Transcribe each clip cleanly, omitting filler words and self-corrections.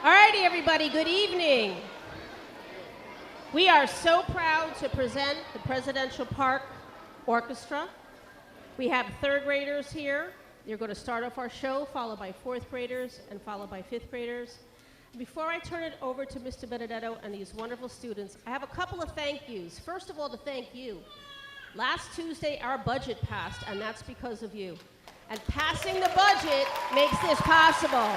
All righty, everybody, good evening. We are so proud to present the Presidential Park Orchestra. We have third graders here. They're going to start off our show, followed by fourth graders, and followed by fifth graders. Before I turn it over to Mr. Benedetto and these wonderful students, I have a couple of thank yous. First of all, to thank you. Last Tuesday, our budget passed, and that's because of you. And passing the budget makes this possible.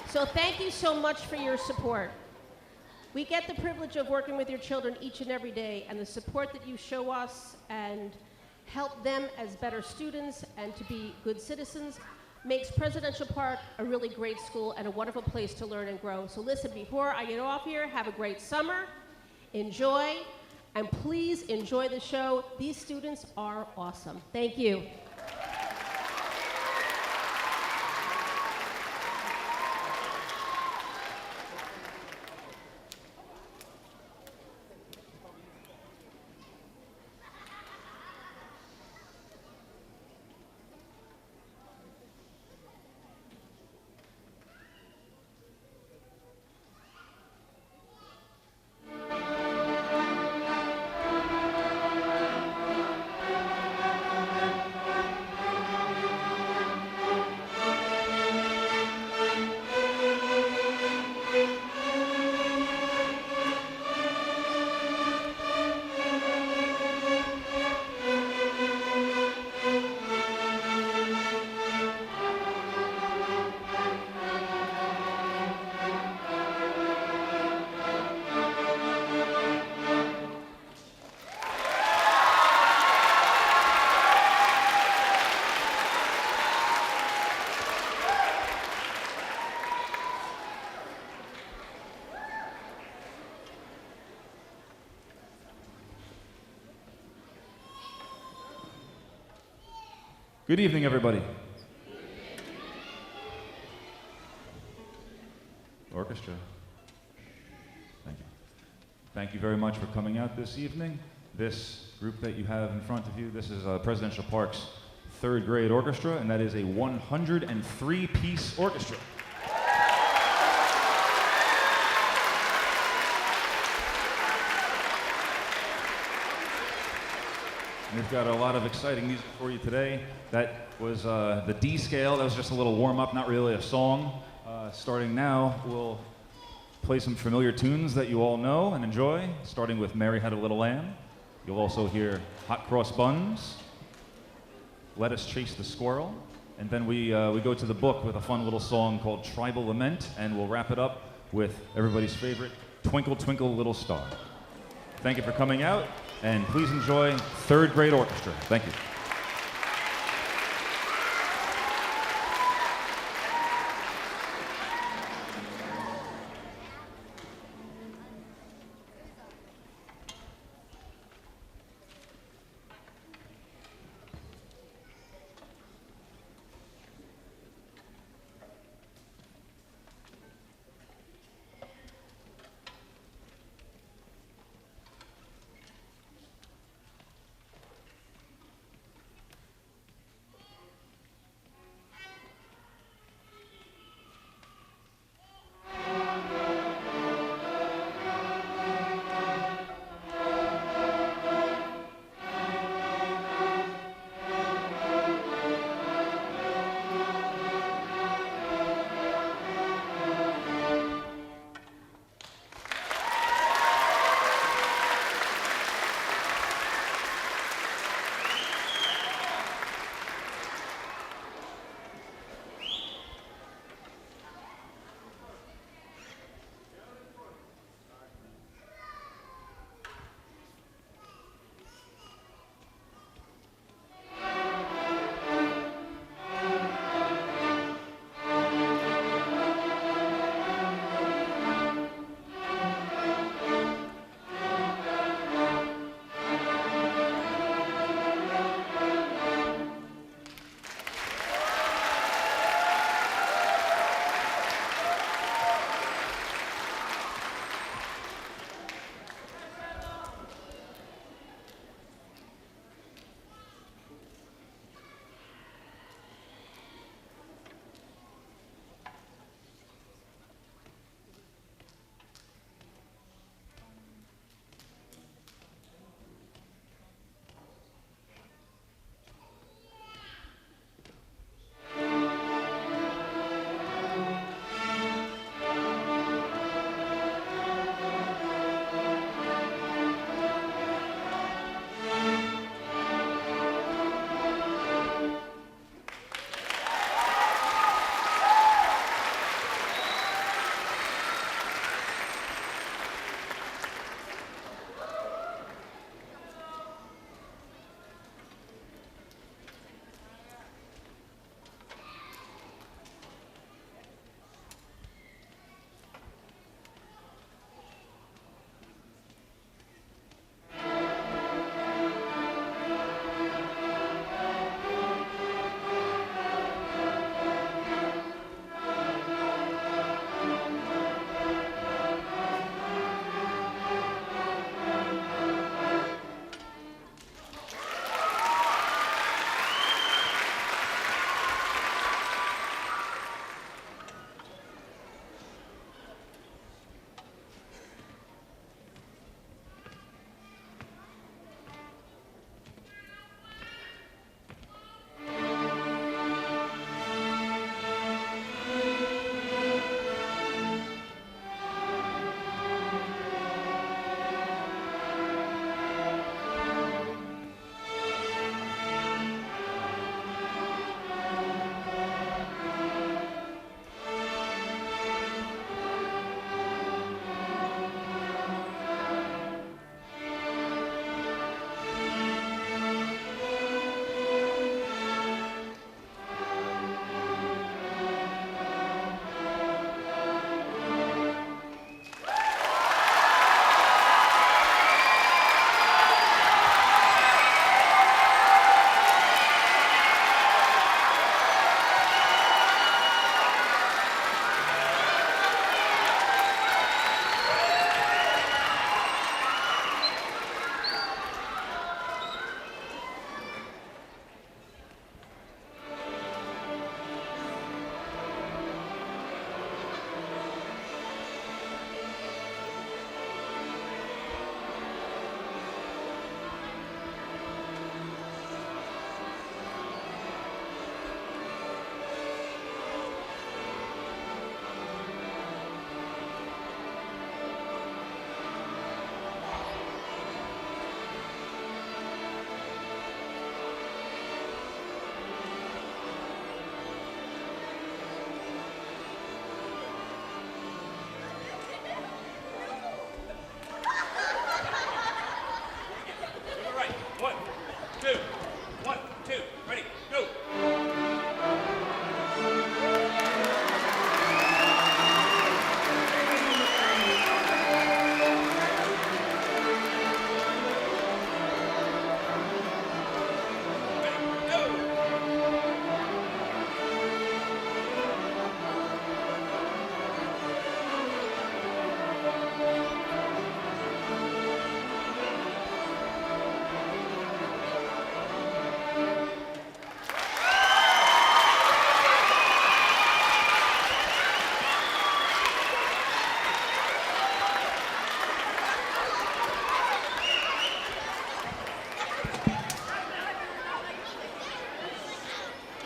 So thank you so much for your support. We get the privilege of working with your children each and every day, and the support that you show us and help them as better students and to be good citizens makes Presidential Park a really great school and a wonderful place to learn and grow. So listen, before I get off here, have a great summer, enjoy, and please enjoy the show. These students are awesome. Thank you. Good evening, everybody. Orchestra. Thank you. Thank you very much for coming out this evening. This group that you have in front of you, this is Presidential Park's third grade orchestra, and that is a 103-piece orchestra. We've got a lot of exciting music for you today. That was the D scale. That was just a little warm-up, not really a song. Starting now, we'll play some familiar tunes that you all know and enjoy, starting with Mary Had a Little Lamb. You'll also hear Hot Cross Buns, Let Us Chase the Squirrel, and then we go to the book with a fun little song called Tribal Lament, and we'll wrap it up with everybody's favorite, Twinkle Twinkle Little Star. Thank you for coming out. And please enjoy third grade orchestra. Thank you.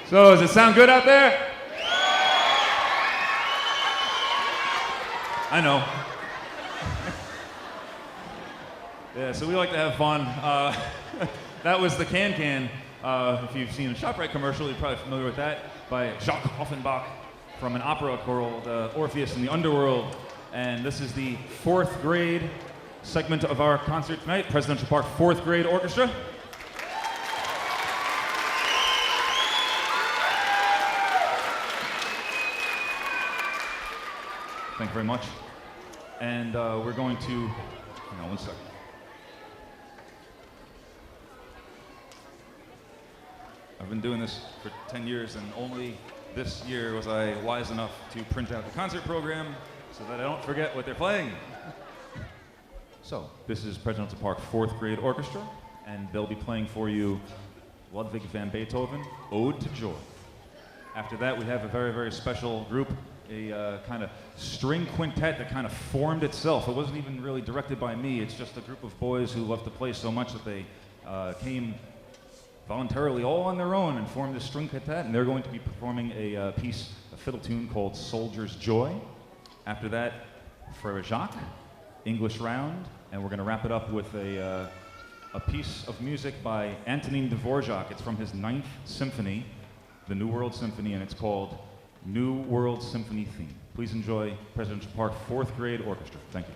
So, does it sound good out there? I know. Yeah, so we like to have fun. That was the Can-Can. If you've seen a ShopRite commercial, you're probably familiar with that, by Jacques Offenbach from an opera called Orpheus in the Underworld. And this is the 4th grade segment of our concert tonight, Presidential Park 4th grade orchestra. Thank you very much. And we're going to, hang on one second. I've been doing this for 10 years, and only this year was I wise enough to print out the concert program so that I don't forget what they're playing. So, this is Presidential Park 4th grade orchestra, and they'll be playing for you Ludwig van Beethoven, Ode to Joy. After that, we have a very, very special group, a kind of string quintet that kind of formed itself. It wasn't even really directed by me. It's just a group of boys who love to play so much that they came voluntarily all on their own and formed a string quintet, and they're going to be performing a piece, a fiddle tune called Soldier's Joy. After that, Frere Jacques, English Round, and we're going to wrap it up with a piece of music by Antonin Dvorak. It's from his 9th symphony, the New World Symphony, and it's called New World Symphony Theme. Please enjoy Presidential Park 4th grade orchestra. Thank you.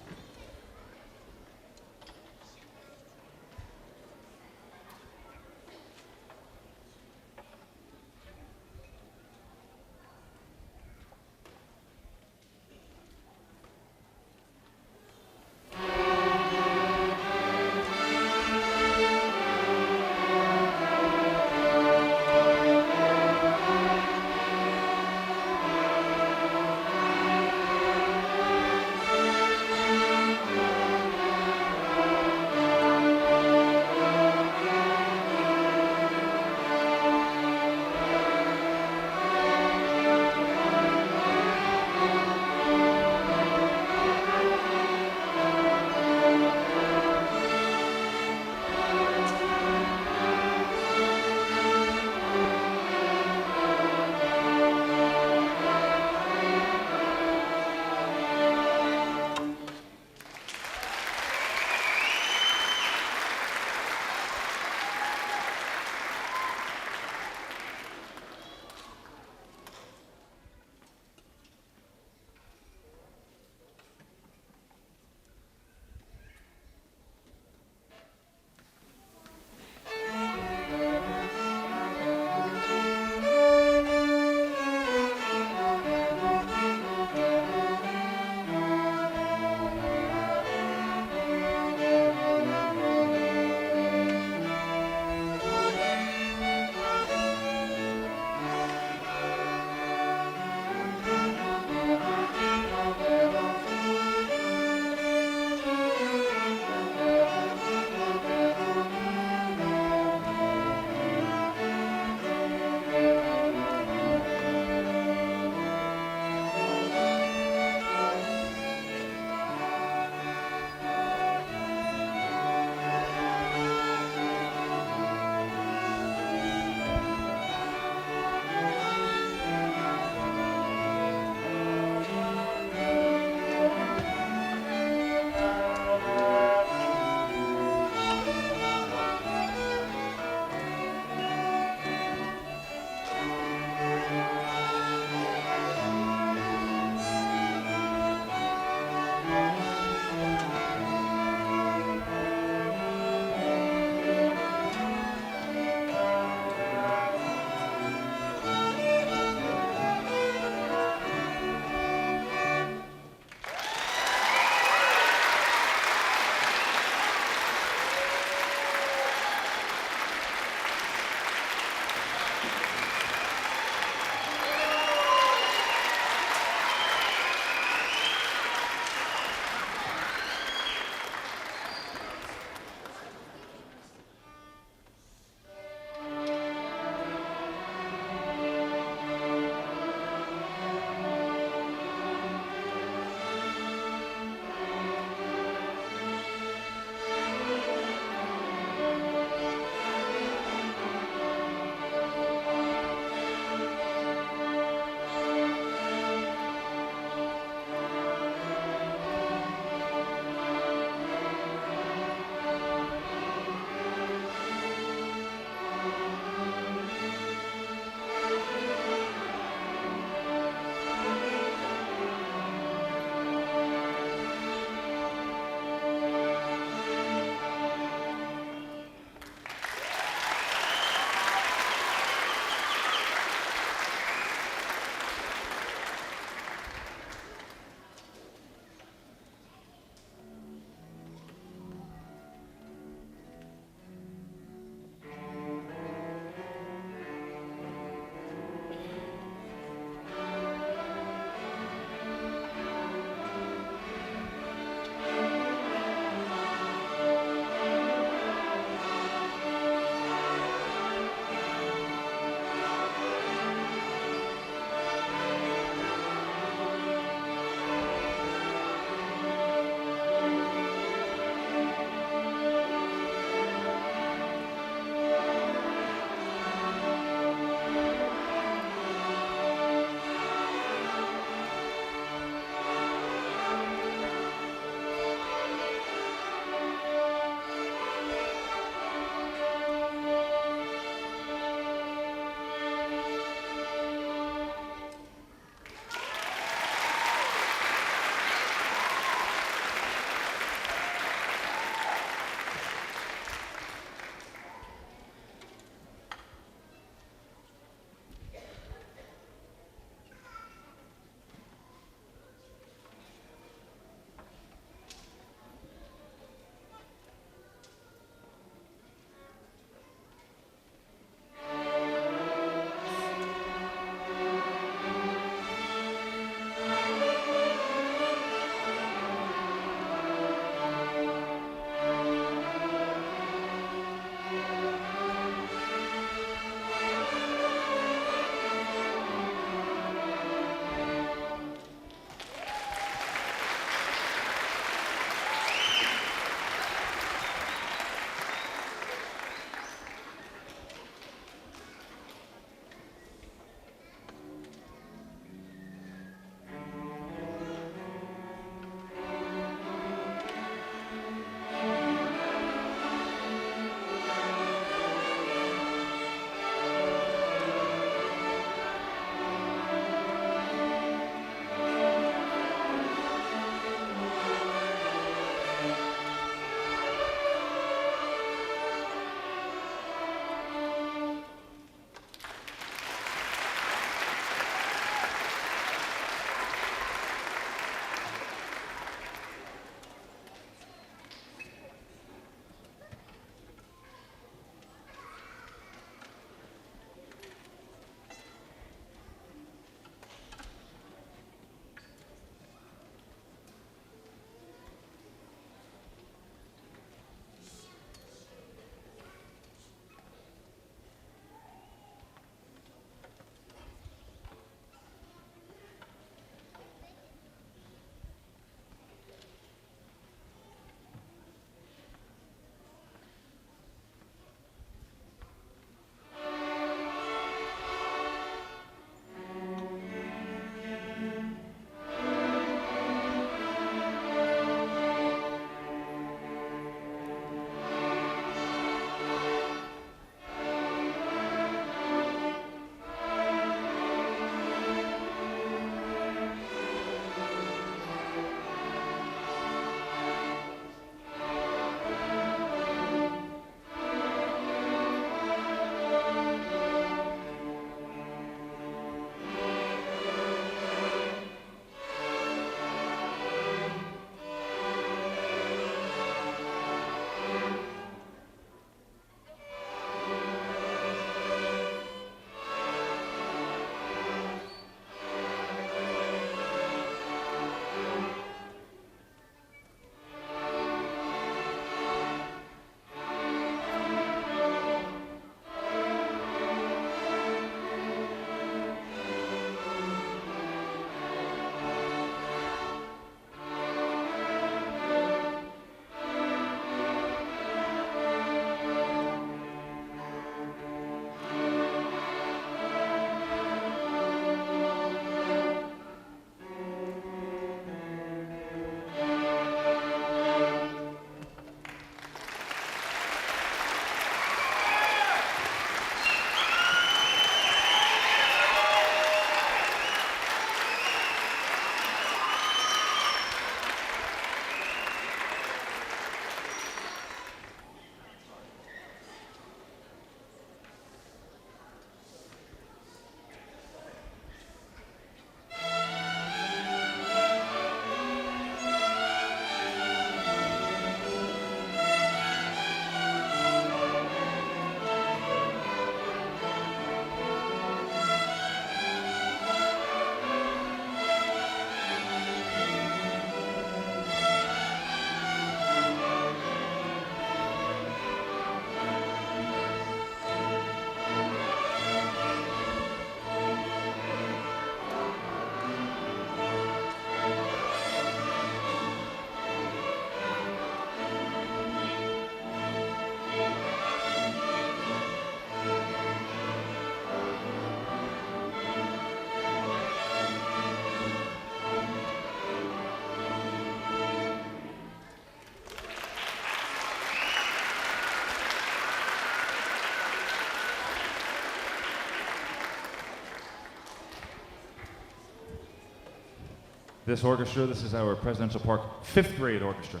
this orchestra. This is our Presidential Park 5th grade orchestra.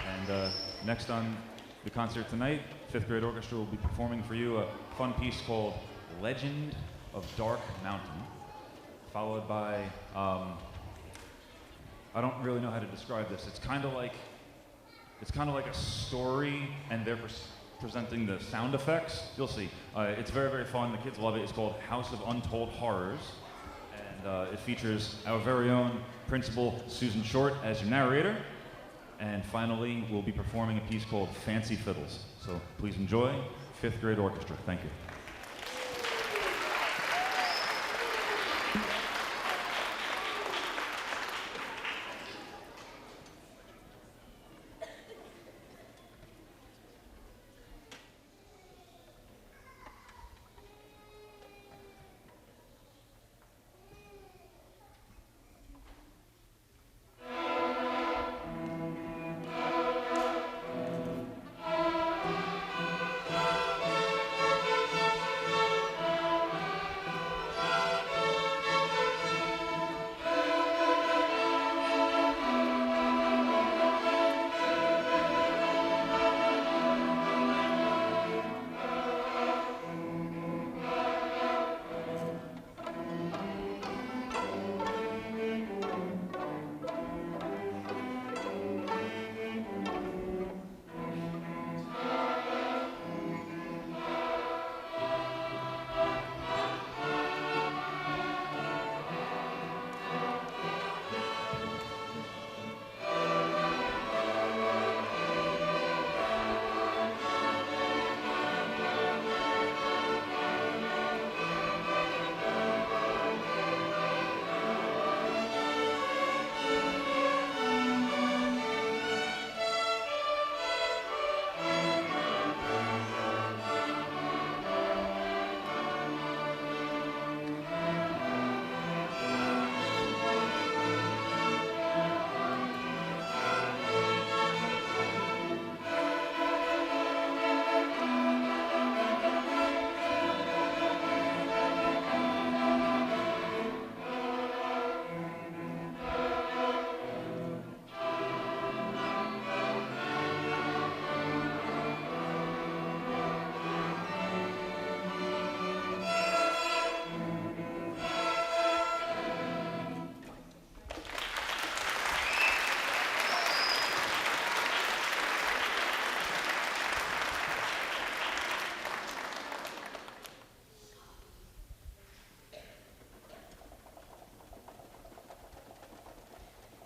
And next on the concert tonight, 5th grade orchestra will be performing for you a fun piece called Legend of Dark Mountain, followed by, I don't really know how to describe this. It's kind of like a story, and they're presenting the sound effects. You'll see. It's very, very fun. The kids love it. It's called House of Untold Horrors, and it features our very own Principal Susan Short as your narrator. And finally, we'll be performing a piece called Fancy Fiddles. So please enjoy 5th grade orchestra. Thank you.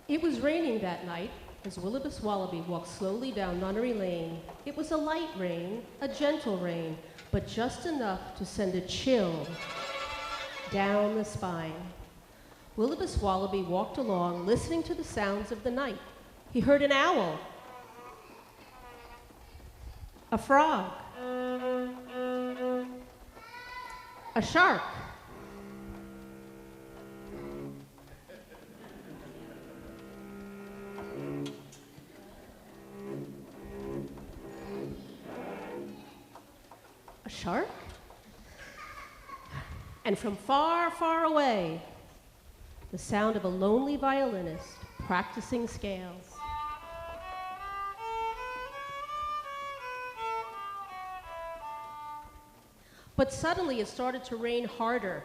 It was raining that night as Willibus Wallaby walked slowly down Nunnery Lane. It was a light rain, a gentle rain, but just enough to send a chill down the spine. Willibus Wallaby walked along, listening to the sounds of the night. He heard an owl, a frog, a shark, a shark, and from far, far away, the sound of a lonely violinist practicing scales. But suddenly it started to rain harder.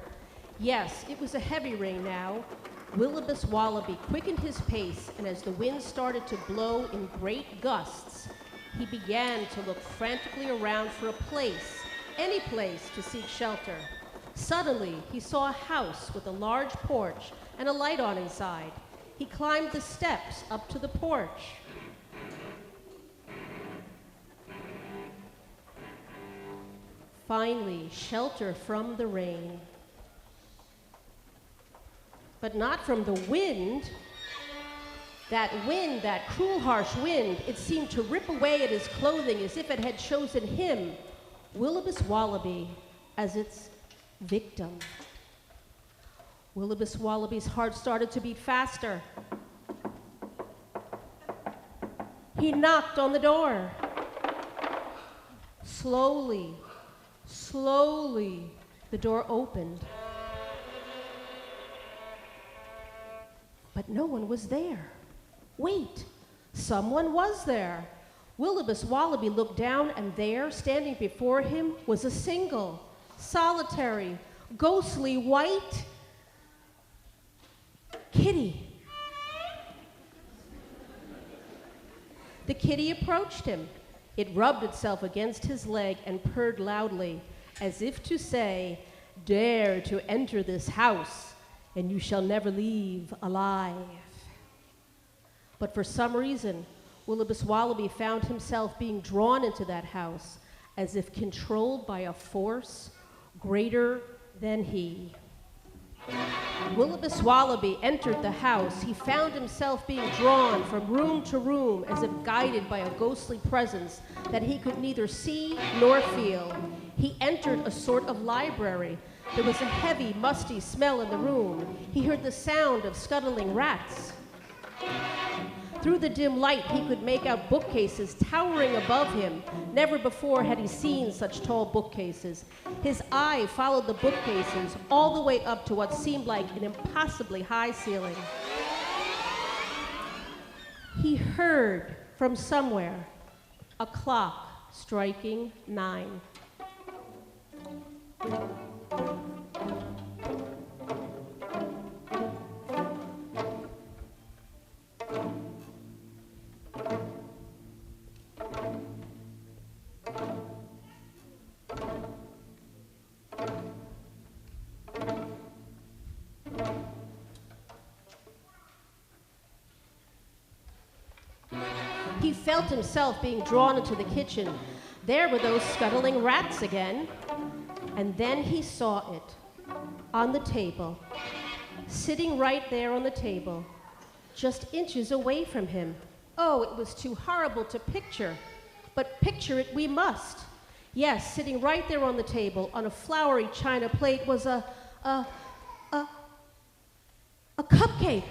Yes, it was a heavy rain now. Willibus Wallaby quickened his pace, and as the wind started to blow in great gusts, he began to look frantically around for a place, any place, to seek shelter. Suddenly, he saw a house with a large porch and a light on inside. He climbed the steps up to the porch. Finally, shelter from the rain. But not from the wind. That wind, that cruel, harsh wind, it seemed to rip away at his clothing as if it had chosen him, Willibus Wallaby, as its victim. Willibus Wallaby's heart started to beat faster. He knocked on the door. Slowly, Slowly, the door opened. But no one was there. Wait, someone was there. Willibus Wallaby looked down, and there, standing before him, was a single, solitary, ghostly white kitty. The kitty approached him. It rubbed itself against his leg and purred loudly, as if to say, "Dare to enter this house, and you shall never leave alive." But for some reason, Willibus Wallaby found himself being drawn into that house, as if controlled by a force greater than he. Willibus Wallaby entered the house. He found himself being drawn from room to room as if guided by a ghostly presence that he could neither see nor feel. He entered a sort of library. There was a heavy, musty smell in the room. He heard the sound of scuttling rats. Through the dim light, he could make out bookcases towering above him. Never before had he seen such tall bookcases. His eye followed the bookcases all the way up to what seemed like an impossibly high ceiling. He heard from somewhere a clock striking 9. He felt himself being drawn into the kitchen. There were those scuttling rats again. And then he saw it on the table, sitting right there on the table, just inches away from him. Oh, it was too horrible to picture, but picture it we must. Yes, sitting right there on the table on a flowery china plate was a cupcake.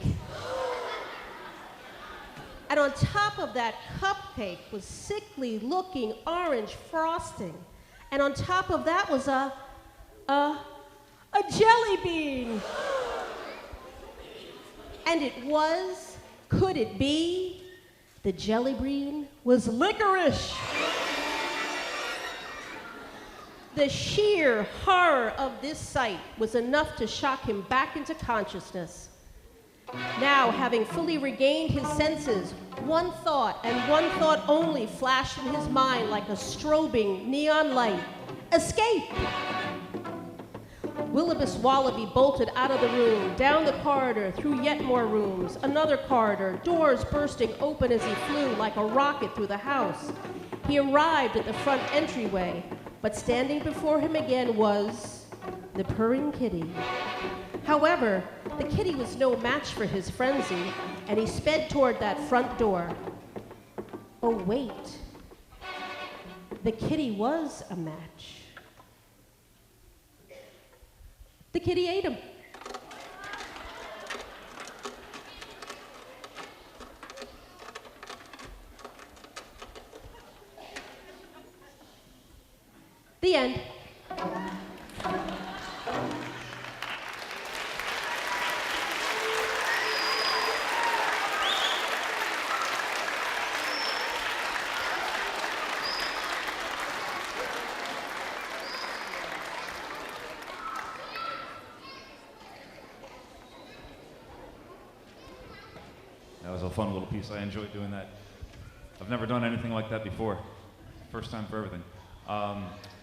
And on top of that cupcake was sickly looking orange frosting. And on top of that was a jelly bean. And it was, could it be, the jelly bean was licorice. The sheer horror of this sight was enough to shock him back into consciousness. Now, having fully regained his senses, one thought, and one thought only, flashed in his mind like a strobing neon light. Escape! Willibus Wallaby bolted out of the room, down the corridor, through yet more rooms, another corridor, doors bursting open as he flew like a rocket through the house. He arrived at the front entryway, but standing before him again was the purring kitty. However, the kitty was no match for his frenzy, and he sped toward that front door. Oh, wait. The kitty was a match. The kitty ate him. The end. That was a fun little piece. I enjoyed doing that. I've never done anything like that before. First time for everything.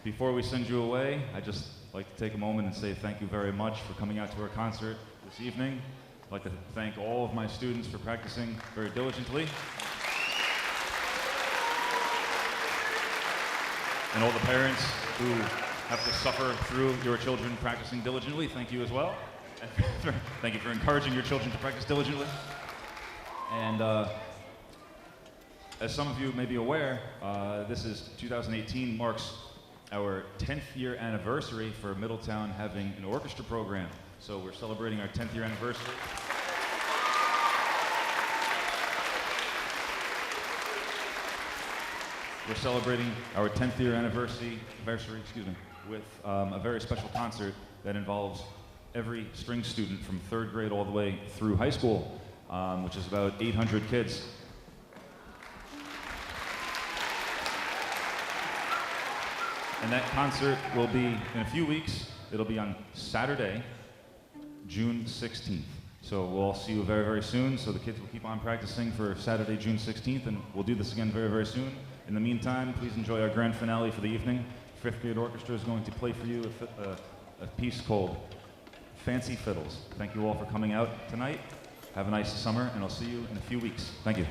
Before we send you away, I'd just like to take a moment and say thank you very much for coming out to our concert this evening. I'd like to thank all of my students for practicing very diligently. And all the parents who have to suffer through your children practicing diligently, thank you as well. And thank you for encouraging your children to practice diligently. And as some of you may be aware, this is 2018 marks our 10th year anniversary for Middletown having an orchestra program. So we're celebrating our 10th year anniversary. We're celebrating our 10th year anniversary, with a very special concert that involves every string student from 3rd grade all the way through high school, which is about 800 kids. And that concert will be in a few weeks. It'll be on Saturday, June 16th. So we'll all see you very, very soon. So the kids will keep on practicing for Saturday, June 16th, and we'll do this again very, very soon. In the meantime, please enjoy our grand finale for the evening. 5th grade orchestra is going to play for you a piece called Fancy Fiddles. Thank you all for coming out tonight. Have a nice summer, and I'll see you in a few weeks. Thank you.